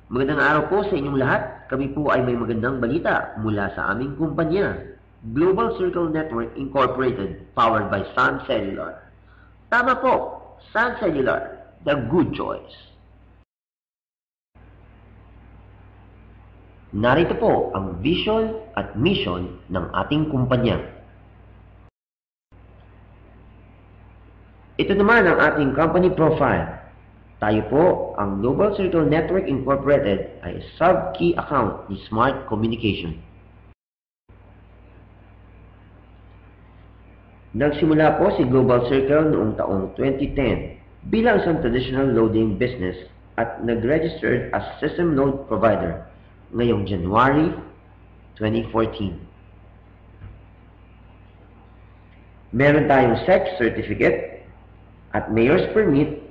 Magandang araw po sa inyong lahat. Kami po ay may magandang balita mula sa aming kumpanya, Global Circle Network Incorporated, powered by Sun Cellular. Tama po, Sun Cellular, the good choice. Narito po ang vision at mission ng ating kumpanya. Ito naman ang ating company profile. Tayo po, ang Global Circle Network Incorporated ay sub-key account ni Smart Communication. Nagsimula po si Global Circle noong taong 2010 bilang isang traditional loading business at nag-registered as system node provider ngayong January 2014. Meron tayong SEC certificate at Mayor's Permit.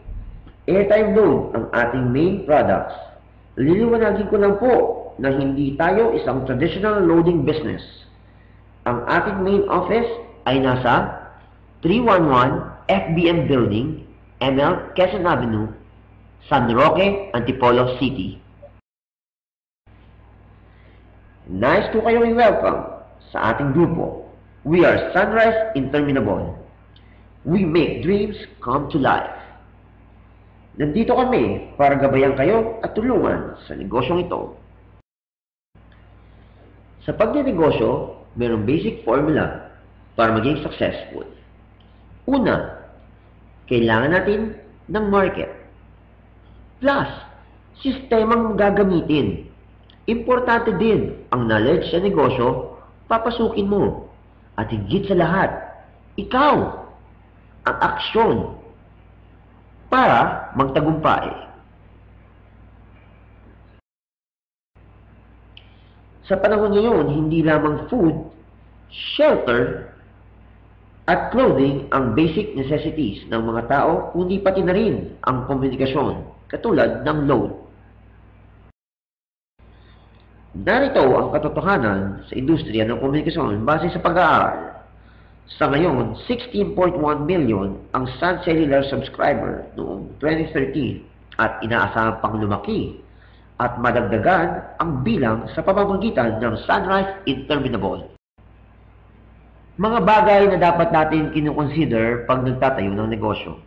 Airtime load ang ating main products. Liliwanagin ko lang po na hindi tayo isang traditional loading business. Ang ating main office ay nasa 311 FBM Building, ML Quezon Avenue, San Roque, Antipolo City. Nice to kayong welcome sa ating grupo. We are Sunrise Interminable. We make dreams come to life. Nandito kami para gabayan kayo at tulungan sa negosyong ito. Sa pagnenegosyo, mayroong basic formula para maging successful. Una, kailangan natin ng market. Plus, sistemang gagamitin. Importante din ang knowledge sa negosyo, papasukin mo. At higit sa lahat, ikaw ang aksyon para magtagumpay. Sa panahon ngayon, hindi lamang food, shelter, at clothing ang basic necessities ng mga tao, kundi pati na rin ang komunikasyon, katulad ng load. Narito ang katotohanan sa industriya ng komunikasyon base sa pag-aaral. Sa ngayon, 16.1 million ang Sun Cellular subscriber noong 2013 at inaasahan pang lumaki at madagdagan ang bilang sa pamamagitan ng Sunrise Interminable. Mga bagay na dapat natin kinukonsider pag nagtatayo ng negosyo.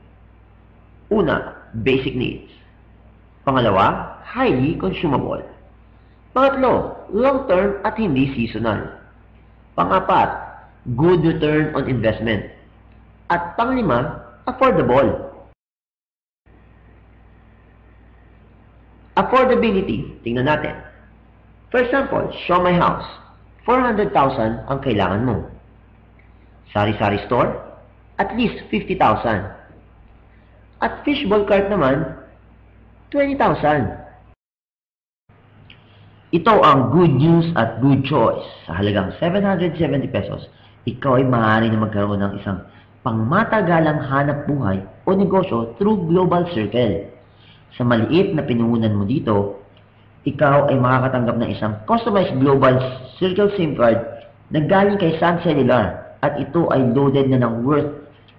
Una, basic needs. Pangalawa, highly consumable. Pangatlo, long-term at hindi seasonal. Pangapat, good return on investment. At panglima, affordable. Affordability, tingnan natin. For example, Show My House, 400,000 ang kailangan mo. Sari-sari store, at least 50,000. At fishbowl cart naman, 20,000. Ito ang good news at good choice. Sa halagang 770 pesos, ikaw ay maaari na magkaroon ng isang pangmatagalang hanap buhay o negosyo through Global Circle. Sa maliit na pinuhunan mo dito, ikaw ay makakatanggap ng isang customized Global Circle SIM card na galing kay Sun Cellular at ito ay loaded na ng worth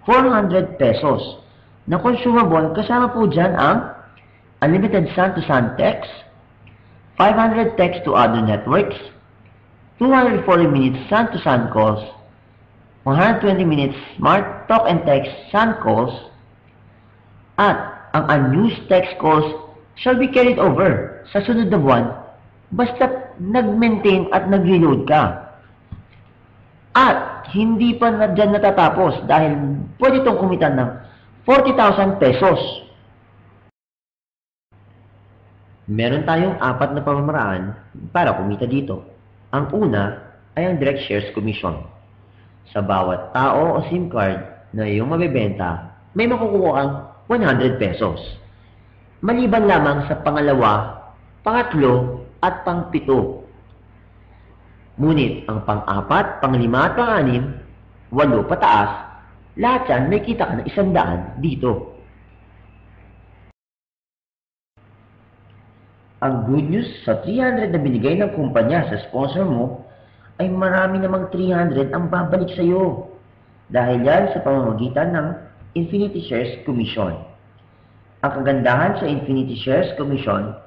400 pesos na consumable. Kasama po dyan ang unlimited sun-to-sun text, 500 text to other networks, 240 minutes sun-to-sun calls, 120 minutes smart talk and text sun calls, at ang unused text calls shall be carried over sa sunod na buwan basta nag-maintain at nag-reload ka. At hindi pa na dyan natatapos dahil pwede itong kumitan ng 40,000 pesos. Meron tayong 4 na pamamaraan para kumita dito. Ang una ay ang direct shares commission. Sa bawat tao o SIM card na iyong mabibenta, may makukuha kang 100 pesos. Maliban lamang sa pangalawa, pangatlo, at pangpito. Ngunit ang pang-4, pang-5 at pang-6, 8 pataas, lahat yan may kita ka na 100 dito. Ang good news, sa 300 na binigay ng kumpanya sa sponsor mo, ay marami namang 300 ang babalik sa iyo. Dahil yan sa pamamagitan ng Infinity Shares Commission. Ang kagandahan sa Infinity Shares Commission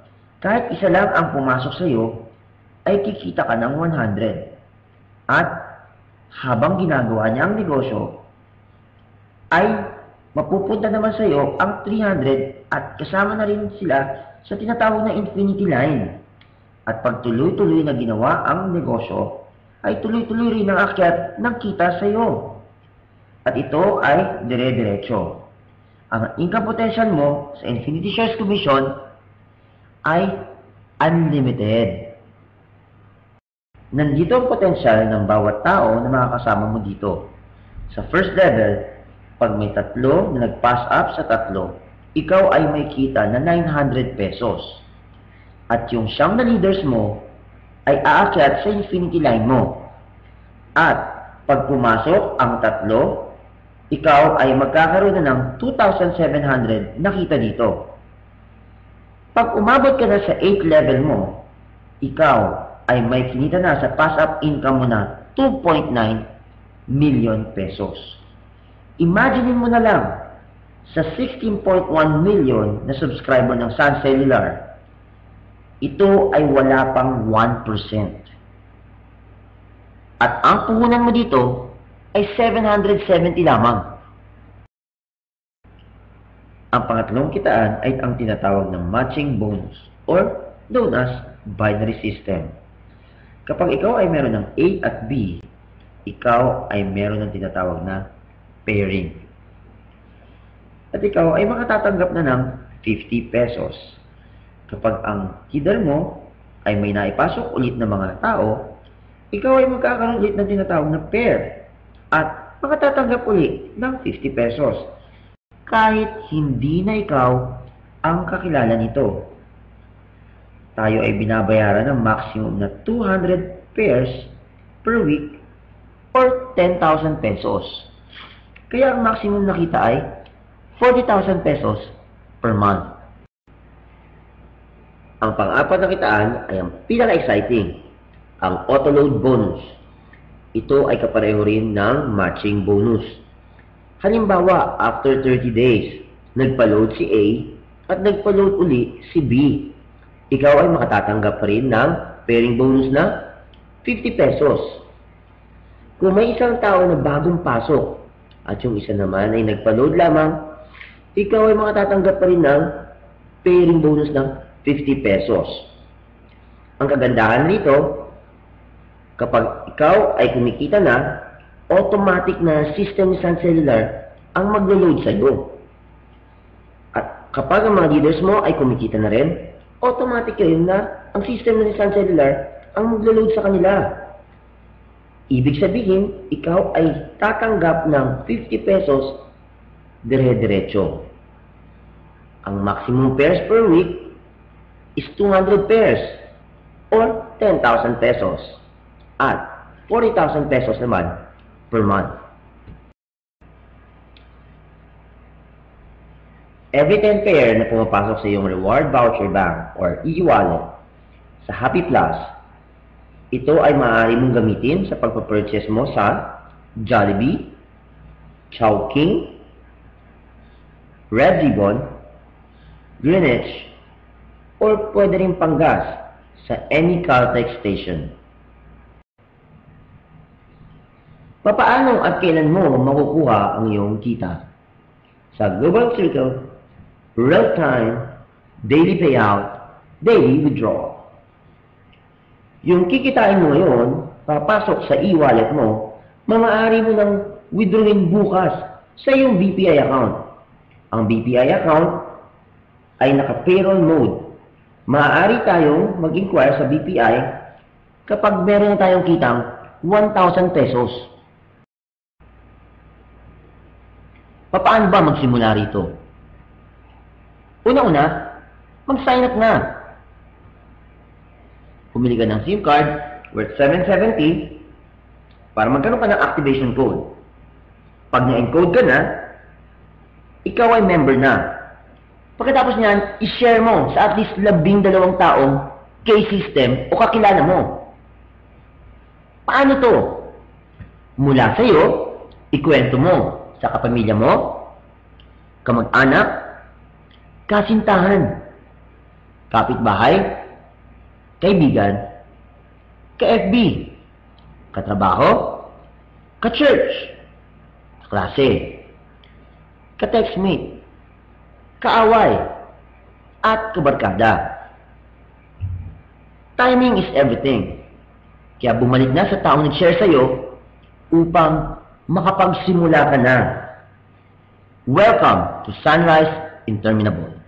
Kahit isa lang ang pumasok sa iyo, ay kikita ka ng 100. At habang ginagawa niya ang negosyo, ay mapupunta naman sa iyo ang 300 at kasama na rin sila sa tinatawag na infinity line. At pag tuloy-tuloy na ginawa ang negosyo, ay tuloy-tuloy rin ang akyat ng kita sa iyo. At ito ay dire-diretso. Ang income potential mo sa Infinity Shares Commission ay unlimited. Nandito ang potential ng bawat tao na makakasama mo dito. Sa first level, pag may tatlo na nag-pass up sa tatlo, ikaw ay may kita na 900 pesos. At yung siyam na leaders mo ay aakyat sa infinity line mo. At pag pumasok ang tatlo, ikaw ay magkakaroon na ng 2,700 na kita dito. Pag umabot ka na sa 8th level mo, ikaw ay may kinita na sa pass-up income mo na 2.9 million pesos. Imagine mo na lang, sa 16.1 million na subscriber ng Sun Cellular, ito ay wala pang 1%. At ang puhunan mo dito ay 770 lamang. Ang pangatlong kitaan ay ang tinatawag ng matching bonus or known as binary system. Kapag ikaw ay meron ng A at B, ikaw ay meron ng tinatawag na pairing. At ikaw ay makatatanggap na ng 50 pesos. Kapag ang kidder mo ay may naipasok ulit na mga tao, ikaw ay magkakaroon ulit ng tinatawag na pair at makatatanggap ulit ng 50 pesos. Kahit hindi na ikaw ang kakilala nito. Tayo ay binabayaran ng maximum na 200 pairs per week or 10,000 pesos. Kaya ang maximum na kita ay 40,000 pesos per month. Ang pang-apat na kitaan ay ang pinaka-exciting, ang auto-load bonus. Ito ay kapareho rin ng matching bonus. Halimbawa, after 30 days, nagpa-load si A at nagpa-load uli si B. Ikaw ay makatatanggap pa rin ng pairing bonus na 50 pesos. Kung may isang tao na bagong pasok at yung isa naman ay nagpa-load lamang, ikaw ay makatatanggap pa rin ng pairing bonus ng 50 pesos. Ang kagandahan nito, kapag ikaw ay kumikita na, automatic na system ni Sun Cellular ang maglo-load sa iyo. At kapag ang mga leaders mo ay kumikita na rin, automatic rin na ang system ni Sun Cellular ang maglo-load sa kanila. Ibig sabihin, ikaw ay tatanggap ng 50 pesos dire-diretso. Ang maximum pairs per week is 200 pairs or 10,000 pesos at 40,000 pesos naman per month. Every 10 pair na pumapasok sa iyong reward voucher bank or e-wallet sa Happy Plus, ito ay maaari mong gamitin sa pagpapurchase mo sa Jollibee, Chowking, Red Ribbon, Greenwich, or pwede rin panggas sa any Caltex station. Papaano at kailan mo makukuha ang iyong kita? Sa Global Circle, real-time, daily payout, daily withdrawal. Yung kikitain mo ngayon, papasok sa e-wallet mo, maaari mo nang withdrawin bukas sa iyong BPI account. Ang BPI account ay naka-payroll mode. Maaari tayong mag-inquire sa BPI kapag meron na tayong kitang 1,000 pesos. Paano ba magsimula rito? Una-una, mag-sign up na. Pumili ka ng SIM card worth 770 para magkaroon ka ng activation code. Pag na-encode ka na, ikaw ay member na. Pagkatapos niyan, i-share mo sa at least 12 taong K-system o kakilala mo. Paano to? Mula sa iyo, ikwento mo sa kapamilya mo, kamag-anak, kasintahan. kapitbahay, kaibigan, ka-FB, katrabaho, ka-church, kaklase, ka-textmate, kaaway, at kabarkada. Timing is everything. Kaya bumalik na sa taong nag-share sa'yo upang makapagsimula ka na. Welcome to Sunrise Interminable.